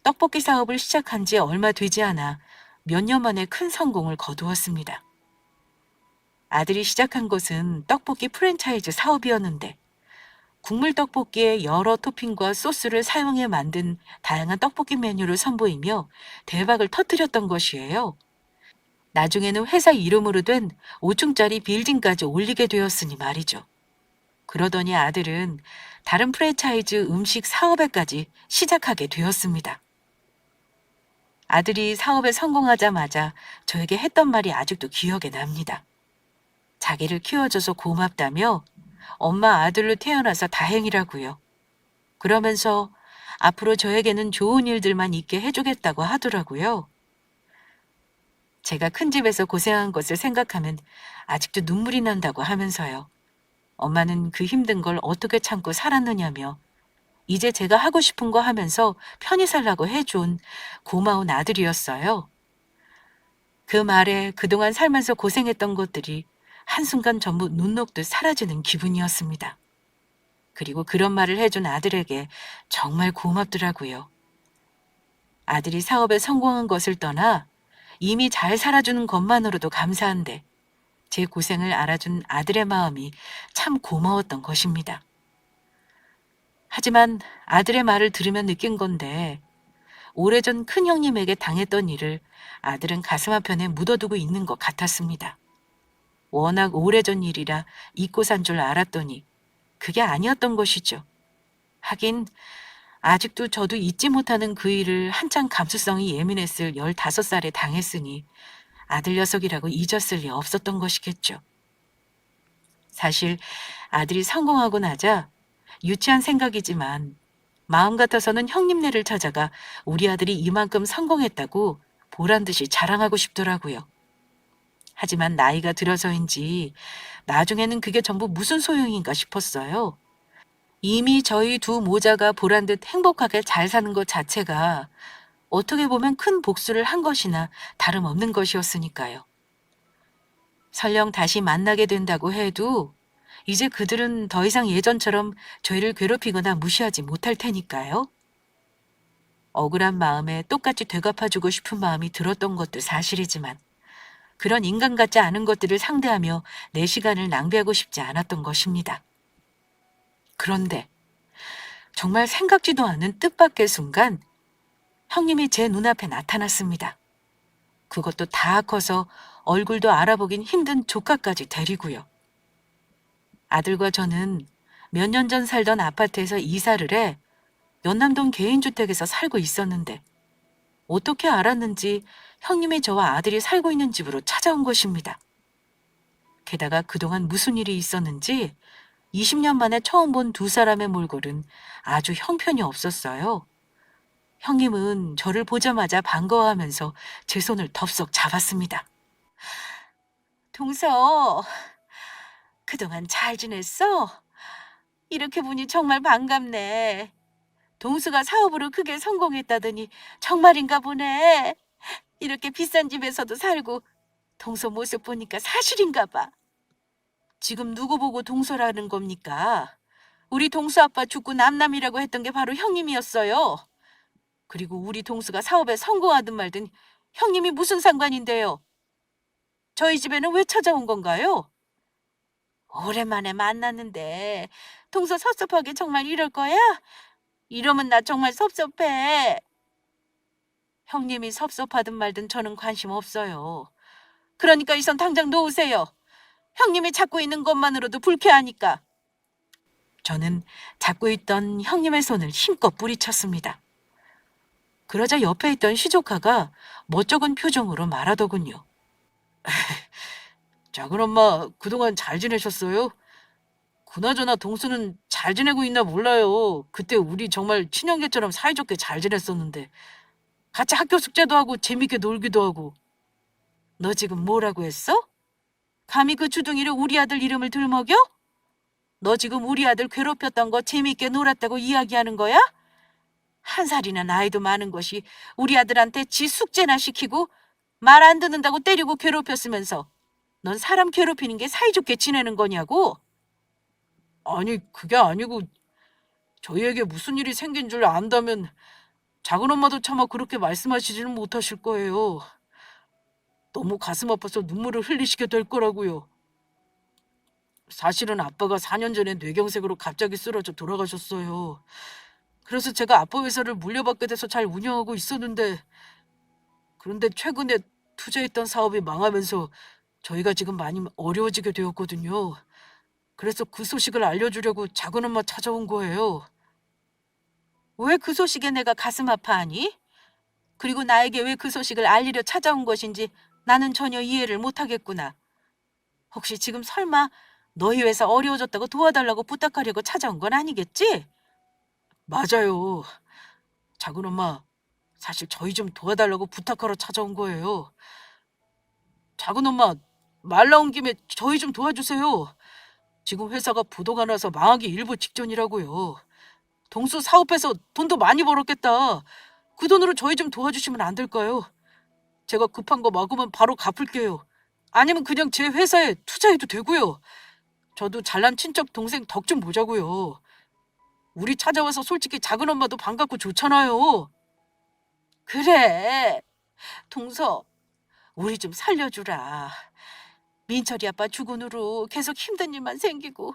떡볶이 사업을 시작한 지 얼마 되지 않아 몇 년 만에 큰 성공을 거두었습니다. 아들이 시작한 것은 떡볶이 프랜차이즈 사업이었는데 국물 떡볶이에 여러 토핑과 소스를 사용해 만든 다양한 떡볶이 메뉴를 선보이며 대박을 터뜨렸던 것이에요. 나중에는 회사 이름으로 된 5층짜리 빌딩까지 올리게 되었으니 말이죠. 그러더니 아들은 다른 프랜차이즈 음식 사업에까지 시작하게 되었습니다. 아들이 사업에 성공하자마자 저에게 했던 말이 아직도 기억에 납니다. 자기를 키워줘서 고맙다며 엄마 아들로 태어나서 다행이라고요. 그러면서 앞으로 저에게는 좋은 일들만 있게 해주겠다고 하더라고요. 제가 큰 집에서 고생한 것을 생각하면 아직도 눈물이 난다고 하면서요. 엄마는 그 힘든 걸 어떻게 참고 살았느냐며 이제 제가 하고 싶은 거 하면서 편히 살라고 해준 고마운 아들이었어요. 그 말에 그동안 살면서 고생했던 것들이 한순간 전부 눈 녹듯 사라지는 기분이었습니다. 그리고 그런 말을 해준 아들에게 정말 고맙더라고요. 아들이 사업에 성공한 것을 떠나 이미 잘 살아주는 것만으로도 감사한데 제 고생을 알아준 아들의 마음이 참 고마웠던 것입니다. 하지만 아들의 말을 들으며 느낀 건데 오래전 큰형님에게 당했던 일을 아들은 가슴 한편에 묻어두고 있는 것 같았습니다. 워낙 오래전 일이라 잊고 산 줄 알았더니 그게 아니었던 것이죠. 하긴 아직도 저도 잊지 못하는 그 일을 한창 감수성이 예민했을 15살에 당했으니 아들 녀석이라고 잊었을 리 없었던 것이겠죠. 사실 아들이 성공하고 나자 유치한 생각이지만 마음 같아서는 형님네를 찾아가 우리 아들이 이만큼 성공했다고 보란 듯이 자랑하고 싶더라고요. 하지만 나이가 들어서인지 나중에는 그게 전부 무슨 소용인가 싶었어요. 이미 저희 두 모자가 보란 듯 행복하게 잘 사는 것 자체가 어떻게 보면 큰 복수를 한 것이나 다름없는 것이었으니까요. 설령 다시 만나게 된다고 해도 이제 그들은 더 이상 예전처럼 저희를 괴롭히거나 무시하지 못할 테니까요. 억울한 마음에 똑같이 되갚아주고 싶은 마음이 들었던 것도 사실이지만 그런 인간 같지 않은 것들을 상대하며 내 시간을 낭비하고 싶지 않았던 것입니다. 그런데 정말 생각지도 않은 뜻밖의 순간 형님이 제 눈앞에 나타났습니다. 그것도 다 커서 얼굴도 알아보긴 힘든 조카까지 데리고요. 아들과 저는 몇 년 전 살던 아파트에서 이사를 해 연남동 개인주택에서 살고 있었는데 어떻게 알았는지 형님이 저와 아들이 살고 있는 집으로 찾아온 것입니다. 게다가 그동안 무슨 일이 있었는지 20년 만에 처음 본 두 사람의 몰골은 아주 형편이 없었어요. 형님은 저를 보자마자 반가워하면서 제 손을 덥석 잡았습니다. 동서, 그동안 잘 지냈어? 이렇게 보니 정말 반갑네. 동수가 사업으로 크게 성공했다더니 정말인가 보네. 이렇게 비싼 집에서도 살고 동서 모습 보니까 사실인가 봐. 지금 누구 보고 동서라는 겁니까? 우리 동수 아빠 죽고 남남이라고 했던 게 바로 형님이었어요. 그리고 우리 동수가 사업에 성공하든 말든 형님이 무슨 상관인데요? 저희 집에는 왜 찾아온 건가요? 오랜만에 만났는데 동서 섭섭하게 정말 이럴 거야? 이러면 나 정말 섭섭해. 형님이 섭섭하든 말든 저는 관심 없어요. 그러니까 이 손 당장 놓으세요. 형님이 잡고 있는 것만으로도 불쾌하니까. 저는 잡고 있던 형님의 손을 힘껏 뿌리쳤습니다. 그러자 옆에 있던 시조카가 멋쩍은 표정으로 말하더군요. 작은 엄마, 그동안 잘 지내셨어요? 그나저나 동수는 잘 지내고 있나 몰라요. 그때 우리 정말 친형제처럼 사이좋게 잘 지냈었는데. 같이 학교 숙제도 하고 재밌게 놀기도 하고. 너 지금 뭐라고 했어? 감히 그 주둥이를 우리 아들 이름을 들먹여? 너 지금 우리 아들 괴롭혔던 거 재밌게 놀았다고 이야기하는 거야? 한 살이나 나이도 많은 것이 우리 아들한테 지 숙제나 시키고 말 안 듣는다고 때리고 괴롭혔으면서 넌 사람 괴롭히는 게 사이좋게 지내는 거냐고? 아니, 그게 아니고 저희에게 무슨 일이 생긴 줄 안다면 작은 엄마도 차마 그렇게 말씀하시지는 못하실 거예요. 너무 가슴 아파서 눈물을 흘리시게 될 거라고요. 사실은 아빠가 4년 전에 뇌경색으로 갑자기 쓰러져 돌아가셨어요. 그래서 제가 아빠 회사를 물려받게 돼서 잘 운영하고 있었는데 그런데 최근에 투자했던 사업이 망하면서 저희가 지금 많이 어려워지게 되었거든요. 그래서 그 소식을 알려주려고 작은 엄마 찾아온 거예요. 왜 그 소식에 내가 가슴 아파하니? 그리고 나에게 왜 그 소식을 알리려 찾아온 것인지 나는 전혀 이해를 못하겠구나. 혹시 지금 설마 너희 회사 어려워졌다고 도와달라고 부탁하려고 찾아온 건 아니겠지? 맞아요. 작은 엄마, 사실 저희 좀 도와달라고 부탁하러 찾아온 거예요. 작은 엄마, 말 나온 김에 저희 좀 도와주세요. 지금 회사가 부도가 나서 망하기 일부 직전이라고요. 동수 사업해서 돈도 많이 벌었겠다. 그 돈으로 저희 좀 도와주시면 안 될까요? 제가 급한 거 막으면 바로 갚을게요. 아니면 그냥 제 회사에 투자해도 되고요. 저도 잘난 친척 동생 덕 좀 보자고요. 우리 찾아와서 솔직히 작은 엄마도 반갑고 좋잖아요. 그래. 동서, 우리 좀 살려주라. 민철이 아빠 죽은 후로 계속 힘든 일만 생기고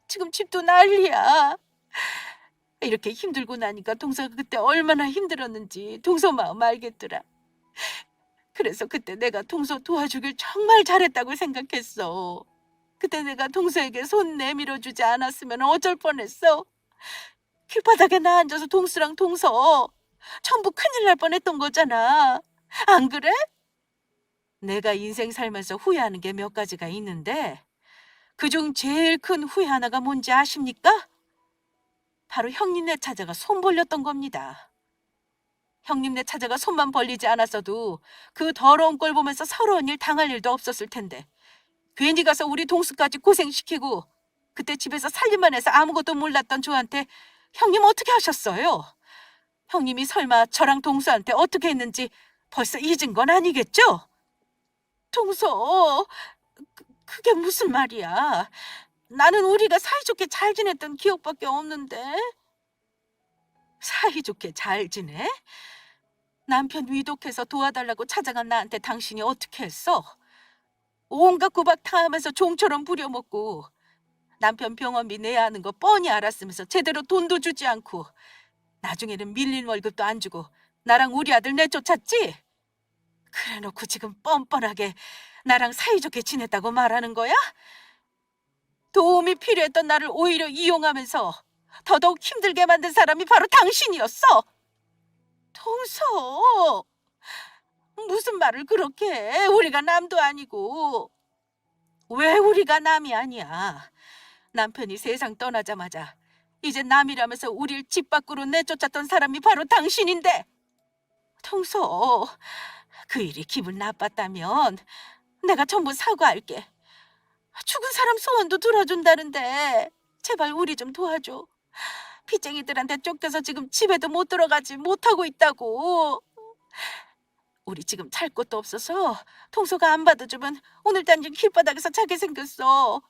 지금 집도 난리야. 이렇게 힘들고 나니까 동서가 그때 얼마나 힘들었는지 동서 마음 알겠더라. 그래서 그때 내가 동서 도와주길 정말 잘했다고 생각했어. 그때 내가 동서에게 손 내밀어 주지 않았으면 어쩔 뻔했어. 길바닥에 나 앉아서 동수랑 동서 전부 큰일 날 뻔했던 거잖아. 안 그래? 내가 인생 살면서 후회하는 게 몇 가지가 있는데 그중 제일 큰 후회 하나가 뭔지 아십니까? 바로 형님네 찾아가 손 벌렸던 겁니다. 형님네 찾아가 손만 벌리지 않았어도 그 더러운 꼴 보면서 서러운 일 당할 일도 없었을 텐데 괜히 가서 우리 동수까지 고생시키고 그때 집에서 살림만 해서 아무것도 몰랐던 저한테 형님 어떻게 하셨어요? 형님이 설마 저랑 동수한테 어떻게 했는지 벌써 잊은 건 아니겠죠? 동서, 그게 무슨 말이야? 나는 우리가 사이좋게 잘 지냈던 기억밖에 없는데. 사이좋게 잘 지내? 남편 위독해서 도와달라고 찾아간 나한테 당신이 어떻게 했어? 온갖 구박 당하면서 종처럼 부려먹고 남편 병원비 내야 하는 거 뻔히 알았으면서 제대로 돈도 주지 않고 나중에는 밀린 월급도 안 주고 나랑 우리 아들 내쫓았지? 그래놓고 지금 뻔뻔하게 나랑 사이좋게 지냈다고 말하는 거야? 도움이 필요했던 나를 오히려 이용하면서 더더욱 힘들게 만든 사람이 바로 당신이었어. 동서, 무슨 말을 그렇게 해? 우리가 남도 아니고. 왜 우리가 남이 아니야? 남편이 세상 떠나자마자 이제 남이라면서 우릴 집 밖으로 내쫓았던 사람이 바로 당신인데. 동서, 그 일이 기분 나빴다면 내가 전부 사과할게. 죽은 사람 소원도 들어준다는데 제발 우리 좀 도와줘. 빚쟁이들한테 쫓겨서 지금 집에도 못 들어가지 못하고 있다고. 우리 지금 잘 곳도 없어서 동서가 안 받아주면 오늘 단지 길바닥에서 자게 생겼어.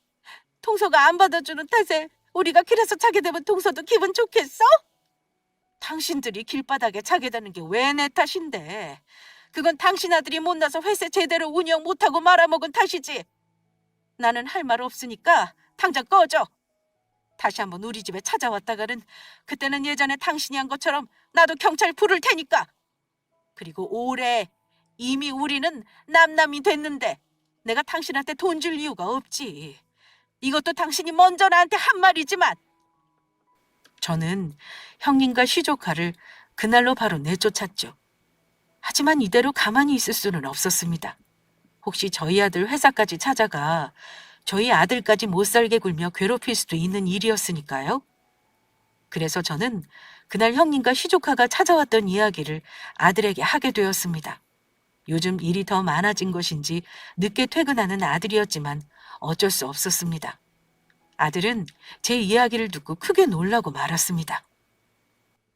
동서가 안 받아주는 탓에 우리가 길에서 자게 되면 동서도 기분 좋겠어? 당신들이 길바닥에 자게 되는 게 왜 내 탓인데. 그건 당신 아들이 못나서 회사 제대로 운영 못하고 말아먹은 탓이지. 나는 할 말 없으니까 당장 꺼져. 다시 한번 우리 집에 찾아왔다가는 그때는 예전에 당신이 한 것처럼 나도 경찰 부를 테니까. 그리고 올해 이미 우리는 남남이 됐는데 내가 당신한테 돈 줄 이유가 없지. 이것도 당신이 먼저 나한테 한 말이지만. 저는 형님과 시조카를 그날로 바로 내쫓았죠. 하지만 이대로 가만히 있을 수는 없었습니다. 혹시 저희 아들 회사까지 찾아가 저희 아들까지 못 살게 굴며 괴롭힐 수도 있는 일이었으니까요. 그래서 저는 그날 형님과 시조카가 찾아왔던 이야기를 아들에게 하게 되었습니다. 요즘 일이 더 많아진 것인지 늦게 퇴근하는 아들이었지만 어쩔 수 없었습니다. 아들은 제 이야기를 듣고 크게 놀라고 말았습니다.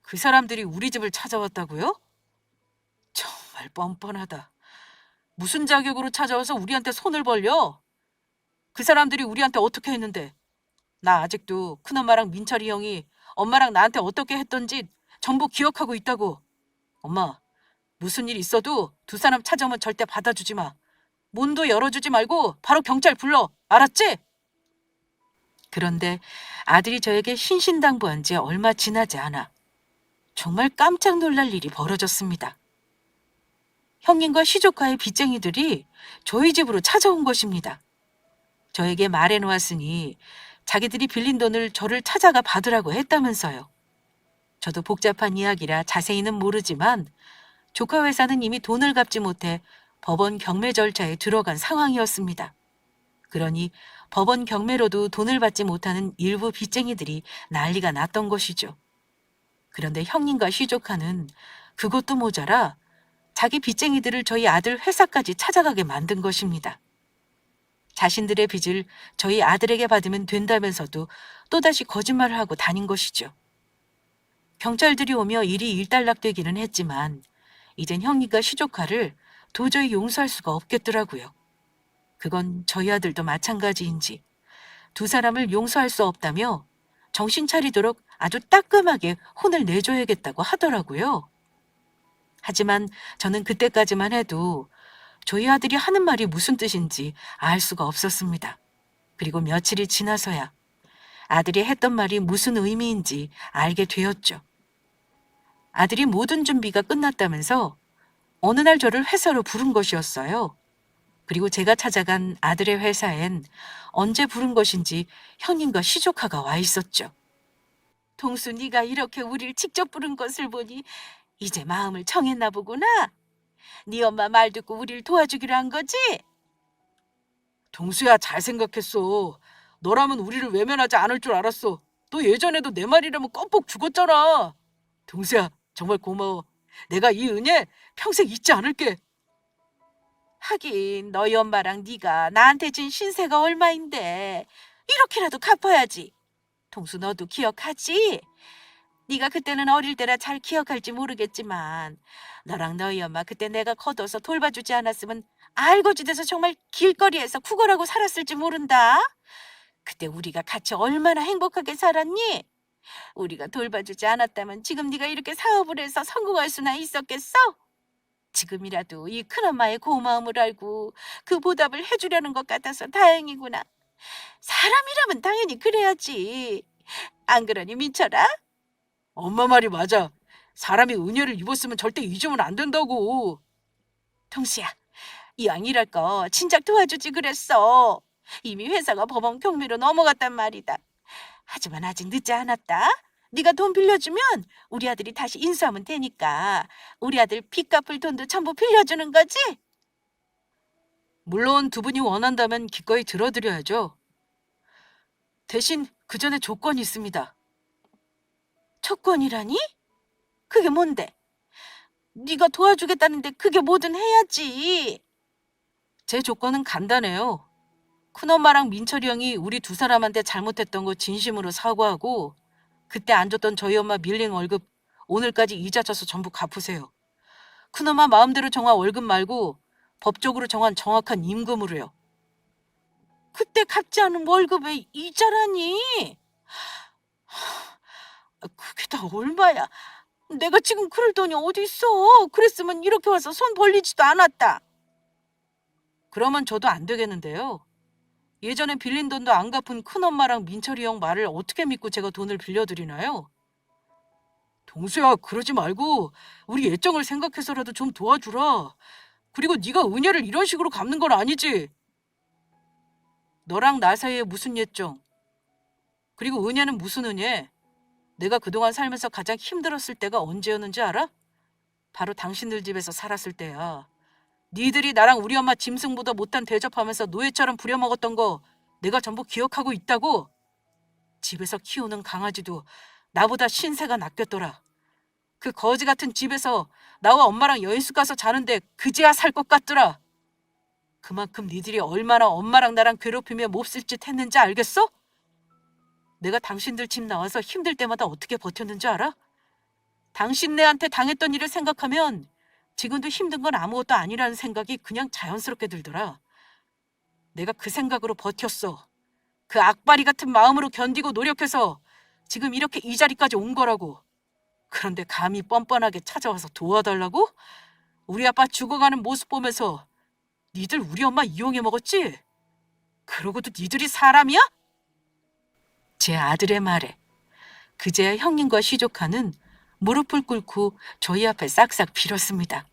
그 사람들이 우리 집을 찾아왔다고요? 정말 뻔뻔하다. 무슨 자격으로 찾아와서 우리한테 손을 벌려? 그 사람들이 우리한테 어떻게 했는데? 나 아직도 큰엄마랑 민철이 형이 엄마랑 나한테 어떻게 했던지 전부 기억하고 있다고. 엄마, 무슨 일 있어도 두 사람 찾아오면 절대 받아주지 마. 문도 열어주지 말고 바로 경찰 불러. 알았지? 그런데 아들이 저에게 신신당부한 지 얼마 지나지 않아 정말 깜짝 놀랄 일이 벌어졌습니다. 형님과 시조카의 빚쟁이들이 저희 집으로 찾아온 것입니다. 저에게 말해놓았으니 자기들이 빌린 돈을 저를 찾아가 받으라고 했다면서요. 저도 복잡한 이야기라 자세히는 모르지만 조카 회사는 이미 돈을 갚지 못해 법원 경매 절차에 들어간 상황이었습니다. 그러니 법원 경매로도 돈을 받지 못하는 일부 빚쟁이들이 난리가 났던 것이죠. 그런데 형님과 시조카는 그것도 모자라 자기 빚쟁이들을 저희 아들 회사까지 찾아가게 만든 것입니다. 자신들의 빚을 저희 아들에게 받으면 된다면서도 또다시 거짓말을 하고 다닌 것이죠. 경찰들이 오며 일이 일단락되기는 했지만 이젠 형님과 시조카를 도저히 용서할 수가 없겠더라고요. 그건 저희 아들도 마찬가지인지 두 사람을 용서할 수 없다며 정신 차리도록 아주 따끔하게 혼을 내줘야겠다고 하더라고요. 하지만 저는 그때까지만 해도 저희 아들이 하는 말이 무슨 뜻인지 알 수가 없었습니다. 그리고 며칠이 지나서야 아들이 했던 말이 무슨 의미인지 알게 되었죠. 아들이 모든 준비가 끝났다면서 어느 날 저를 회사로 부른 것이었어요. 그리고 제가 찾아간 아들의 회사엔 언제 부른 것인지 형님과 시조카가 와 있었죠. 동수, 네가 이렇게 우릴 직접 부른 것을 보니 이제 마음을 정했나 보구나. 네 엄마 말 듣고 우릴 도와주기로 한 거지? 동수야, 잘 생각했어. 너라면 우리를 외면하지 않을 줄 알았어. 너 예전에도 내 말이라면 껌뻑 죽었잖아. 동수야, 정말 고마워. 내가 이 은혜 평생 잊지 않을게. 하긴 너희 엄마랑 네가 나한테 준 신세가 얼마인데 이렇게라도 갚아야지. 동수, 너도 기억하지? 네가 그때는 어릴 때라 잘 기억할지 모르겠지만 너랑 너희 엄마 그때 내가 걷어서 돌봐주지 않았으면 알고지돼서 정말 길거리에서 구걸하고 살았을지 모른다. 그때 우리가 같이 얼마나 행복하게 살았니? 우리가 돌봐주지 않았다면 지금 네가 이렇게 사업을 해서 성공할 수나 있었겠어? 지금이라도 이 큰엄마의 고마움을 알고 그 보답을 해주려는 것 같아서 다행이구나. 사람이라면 당연히 그래야지. 안 그러니 민철아? 엄마 말이 맞아. 사람이 은혜를 입었으면 절대 잊으면 안 된다고. 동수야, 이왕 이럴 거 진작 도와주지 그랬어. 이미 회사가 법원 경매로 넘어갔단 말이다. 하지만 아직 늦지 않았다. 네가 돈 빌려주면 우리 아들이 다시 인수하면 되니까 우리 아들 빚 갚을 돈도 전부 빌려주는 거지? 물론 두 분이 원한다면 기꺼이 들어드려야죠. 대신 그 전에 조건이 있습니다. 조건이라니? 그게 뭔데? 네가 도와주겠다는데 그게 뭐든 해야지. 제 조건은 간단해요. 큰엄마랑 민철이 형이 우리 두 사람한테 잘못했던 거 진심으로 사과하고 그때 안 줬던 저희 엄마 밀린 월급 오늘까지 이자 쳐서 전부 갚으세요. 큰엄마 마음대로 정한 월급 말고 법적으로 정한 정확한 임금으로요. 그때 갚지 않은 월급에 이자라니? 그게 다 얼마야? 내가 지금 그럴 돈이 어디 있어? 그랬으면 이렇게 와서 손 벌리지도 않았다. 그러면 저도 안 되겠는데요. 예전에 빌린 돈도 안 갚은 큰엄마랑 민철이 형 말을 어떻게 믿고 제가 돈을 빌려드리나요? 동수야, 그러지 말고 우리 예정을 생각해서라도 좀 도와주라. 그리고 네가 은혜를 이런 식으로 갚는 건 아니지. 너랑 나 사이에 무슨 예정? 그리고 은혜는 무슨 은혜? 내가 그동안 살면서 가장 힘들었을 때가 언제였는지 알아? 바로 당신들 집에서 살았을 때야. 니들이 나랑 우리 엄마 짐승보다 못한 대접하면서 노예처럼 부려먹었던 거 내가 전부 기억하고 있다고. 집에서 키우는 강아지도 나보다 신세가 낚였더라. 그 거지 같은 집에서 나와 엄마랑 여인숙 가서 자는데 그제야 살 것 같더라. 그만큼 니들이 얼마나 엄마랑 나랑 괴롭히며 몹쓸 짓 했는지 알겠어? 내가 당신들 집 나와서 힘들 때마다 어떻게 버텼는지 알아? 당신네한테 당했던 일을 생각하면 지금도 힘든 건 아무것도 아니라는 생각이 그냥 자연스럽게 들더라. 내가 그 생각으로 버텼어. 그 악바리 같은 마음으로 견디고 노력해서 지금 이렇게 이 자리까지 온 거라고. 그런데 감히 뻔뻔하게 찾아와서 도와달라고? 우리 아빠 죽어가는 모습 보면서 니들 우리 엄마 이용해 먹었지? 그러고도 니들이 사람이야? 제 아들의 말에 그제야 형님과 시조카는 무릎을 꿇고 저희 앞에 싹싹 빌었습니다.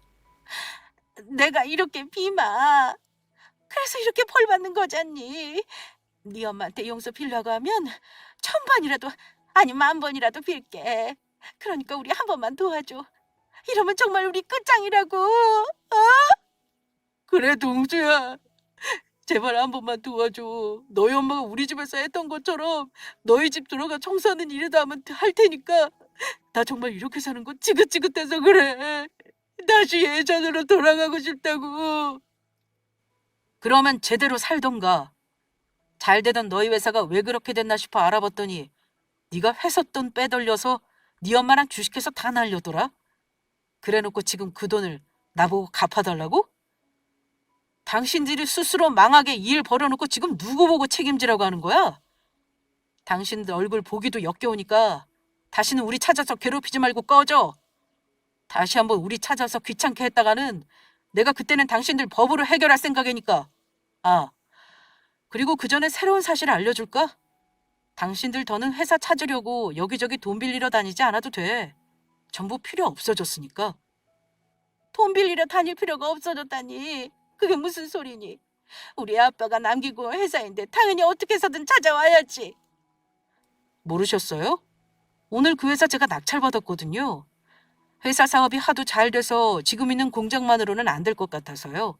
내가 이렇게 비마. 그래서 이렇게 벌 받는 거잖니. 네 엄마한테 용서 빌려고 하면 1000번이라도 아니 10,000번이라도 빌게. 그러니까 우리 한 번만 도와줘. 이러면 정말 우리 끝장이라고. 그래 동수야. 제발 한 번만 도와줘. 너희 엄마가 우리 집에서 했던 것처럼 너희 집 들어가 청소하는 일이다 하면 할 테니까. 나 정말 이렇게 사는 거 지긋지긋해서 그래. 다시 예전으로 돌아가고 싶다고. 그러면 제대로 살던가. 잘 되던 너희 회사가 왜 그렇게 됐나 싶어 알아봤더니 네가 회사 돈 빼돌려서 네 엄마랑 주식해서 다 날려더라. 그래놓고 지금 그 돈을 나보고 갚아달라고? 당신들이 스스로 망하게 일 벌여놓고 지금 누구 보고 책임지라고 하는 거야? 당신들 얼굴 보기도 역겨우니까 다시는 우리 찾아서 괴롭히지 말고 꺼져. 다시 한번 우리 찾아서 귀찮게 했다가는 내가 그때는 당신들 법으로 해결할 생각이니까. 아, 그리고 그 전에 새로운 사실을 알려줄까? 당신들 더는 회사 찾으려고 여기저기 돈 빌리러 다니지 않아도 돼. 전부 필요 없어졌으니까. 돈 빌리러 다닐 필요가 없어졌다니. 그게 무슨 소리니? 우리 아빠가 남기고 온 회사인데 당연히 어떻게 해서든 찾아와야지. 모르셨어요? 오늘 그 회사 제가 낙찰받았거든요. 회사 사업이 하도 잘 돼서 지금 있는 공장만으로는 안 될 것 같아서요.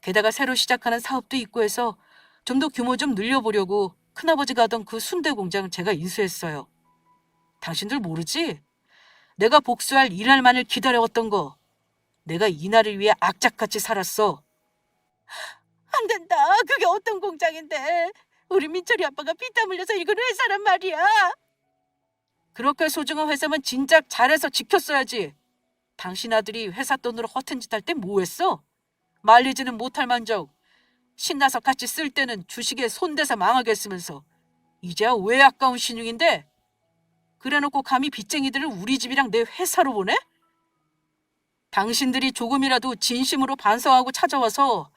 게다가 새로 시작하는 사업도 있고 해서 좀 더 규모 좀 늘려보려고 큰아버지가 하던 그 순대 공장 제가 인수했어요. 당신들 모르지? 내가 복수할 이날만을 기다려왔던 거. 내가 이날을 위해 악착같이 살았어. 안 된다. 그게 어떤 공장인데. 우리 민철이 아빠가 피땀 흘려서 이건 회사란 말이야. 그렇게 소중한 회사면 진작 잘해서 지켰어야지. 당신 아들이 회사 돈으로 허튼 짓 할 때 뭐 했어? 말리지는 못할 만정 신나서 같이 쓸 때는 주식에 손대서 망하게 했으면서 이제야 왜 아까운 신용인데? 그래놓고 감히 빚쟁이들을 우리 집이랑 내 회사로 보내? 당신들이 조금이라도 진심으로 반성하고 찾아와서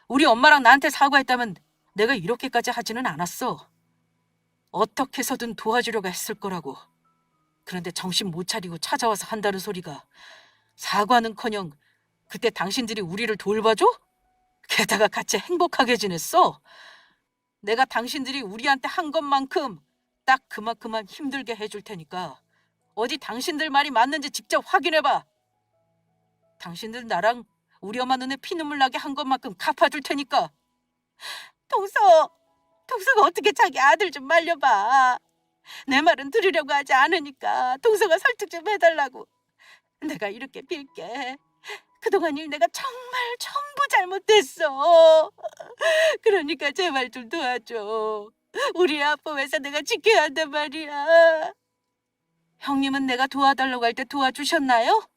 우리 엄마랑 나한테 사과했다면 내가 이렇게까지 하지는 않았어. 어떻게 해서든 도와주려고 했을 거라고. 그런데 정신 못 차리고 찾아와서 한다는 소리가 사과는커녕 그때 당신들이 우리를 돌봐줘? 게다가 같이 행복하게 지냈어? 내가 당신들이 우리한테 한 것만큼 딱 그만큼만 힘들게 해줄 테니까 어디 당신들 말이 맞는지 직접 확인해봐. 당신들 나랑 우리 엄마 눈에 피눈물 나게 한 것만큼 갚아줄 테니까. 동서가 어떻게 자기 아들 좀 말려봐. 내 말은 들으려고 하지 않으니까 동서가 설득 좀 해달라고. 내가 이렇게 빌게. 그동안 일 내가 정말 전부 잘못했어. 그러니까 제발 좀 도와줘. 우리 아빠 회사 내가 지켜야 한단 말이야. 형님은 내가 도와달라고 할 때 도와주셨나요?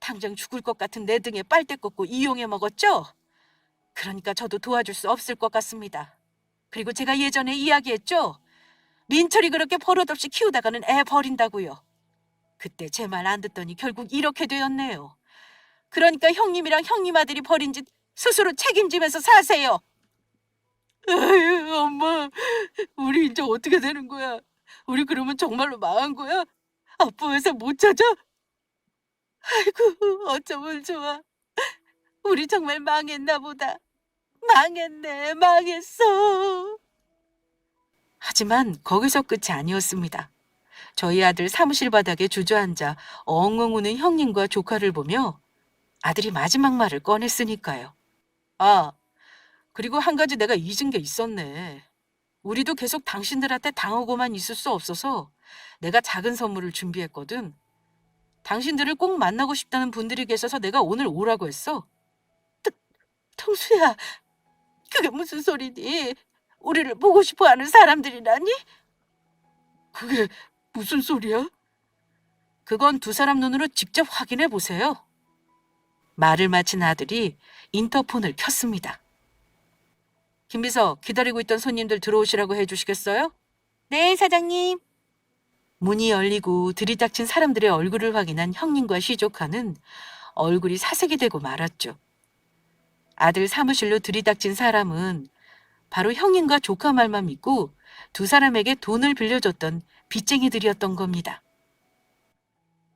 당장 죽을 것 같은 내 등에 빨대 꽂고 이용해 먹었죠? 그러니까 저도 도와줄 수 없을 것 같습니다. 그리고 제가 예전에 이야기했죠? 민철이 그렇게 버릇없이 키우다가는 애 버린다고요. 그때 제 말 안 듣더니 결국 이렇게 되었네요. 그러니까 형님이랑 형님 아들이 버린 짓 스스로 책임지면서 사세요. 에휴, 엄마, 우리 이제 어떻게 되는 거야? 우리 그러면 정말로 망한 거야? 아빠 회사 못 찾아? 아이고, 어쩌면 좋아. 우리 정말 망했나 보다. 망했네, 망했어. 하지만 거기서 끝이 아니었습니다. 저희 아들 사무실 바닥에 주저앉아 엉엉 우는 형님과 조카를 보며 아들이 마지막 말을 꺼냈으니까요. 아, 그리고 한 가지 내가 잊은 게 있었네. 우리도 계속 당신들한테 당하고만 있을 수 없어서 내가 작은 선물을 준비했거든. 당신들을 꼭 만나고 싶다는 분들이 계셔서 내가 오늘 오라고 했어. 통수야, 그게 무슨 소리니? 우리를 보고 싶어 하는 사람들이라니? 그게 무슨 소리야? 그건 두 사람 눈으로 직접 확인해 보세요. 말을 마친 아들이 인터폰을 켰습니다. 김비서, 기다리고 있던 손님들 들어오시라고 해주시겠어요? 네, 사장님. 문이 열리고 들이닥친 사람들의 얼굴을 확인한 형님과 시조카는 얼굴이 사색이 되고 말았죠. 아들 사무실로 들이닥친 사람은 바로 형님과 조카 말만 믿고 두 사람에게 돈을 빌려줬던 빚쟁이들이었던 겁니다.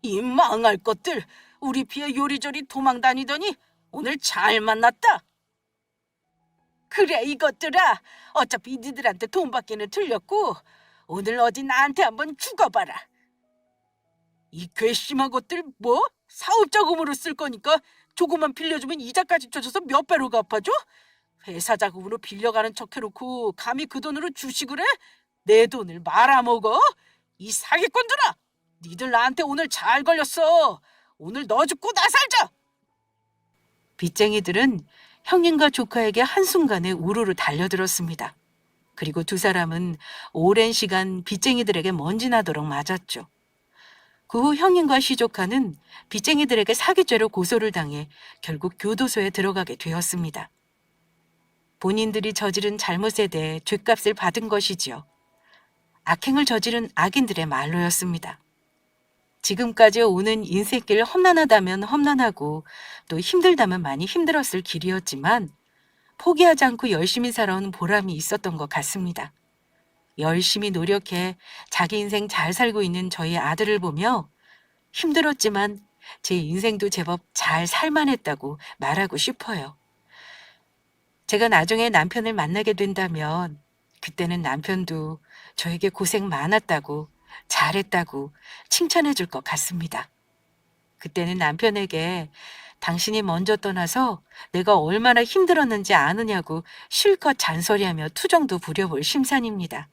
이 망할 것들, 우리 피해 요리조리 도망 다니더니 오늘 잘 만났다. 그래, 이것들아. 어차피 니들한테 돈 받기는 틀렸고 오늘 어디 나한테 한번 죽어봐라. 이 괘씸한 것들 뭐? 사업 자금으로 쓸 거니까 조금만 빌려주면 이자까지 쳐줘서 몇 배로 갚아줘? 회사 자금으로 빌려가는 척 해놓고 감히 그 돈으로 주식을 해? 내 돈을 말아먹어? 이 사기꾼들아! 니들 나한테 오늘 잘 걸렸어. 오늘 너 죽고 나 살자. 빚쟁이들은 형님과 조카에게 한순간에 우르르 달려들었습니다. 그리고 두 사람은 오랜 시간 빚쟁이들에게 먼지나도록 맞았죠. 그 후 형님과 시조카는 빚쟁이들에게 사기죄로 고소를 당해 결국 교도소에 들어가게 되었습니다. 본인들이 저지른 잘못에 대해 죗값을 받은 것이지요. 악행을 저지른 악인들의 말로였습니다. 지금까지 오는 인생길 험난하다면 험난하고 또 힘들다면 많이 힘들었을 길이었지만 포기하지 않고 열심히 살아온 보람이 있었던 것 같습니다. 열심히 노력해 자기 인생 잘 살고 있는 저희 아들을 보며 힘들었지만 제 인생도 제법 잘 살만했다고 말하고 싶어요. 제가 나중에 남편을 만나게 된다면 그때는 남편도 저에게 고생 많았다고, 잘했다고 칭찬해 줄 것 같습니다. 그때는 남편에게 당신이 먼저 떠나서 내가 얼마나 힘들었는지 아느냐고 실컷 잔소리하며 투정도 부려볼 심산입니다.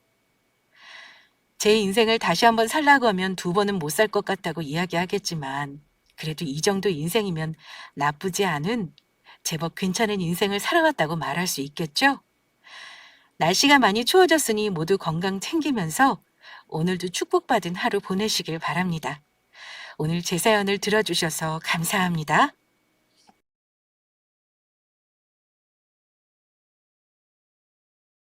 제 인생을 다시 한번 살라고 하면 두 번은 못 살 것 같다고 이야기하겠지만 그래도 이 정도 인생이면 나쁘지 않은 제법 괜찮은 인생을 살아왔다고 말할 수 있겠죠? 날씨가 많이 추워졌으니 모두 건강 챙기면서 오늘도 축복받은 하루 보내시길 바랍니다. 오늘 제 사연을 들어주셔서 감사합니다.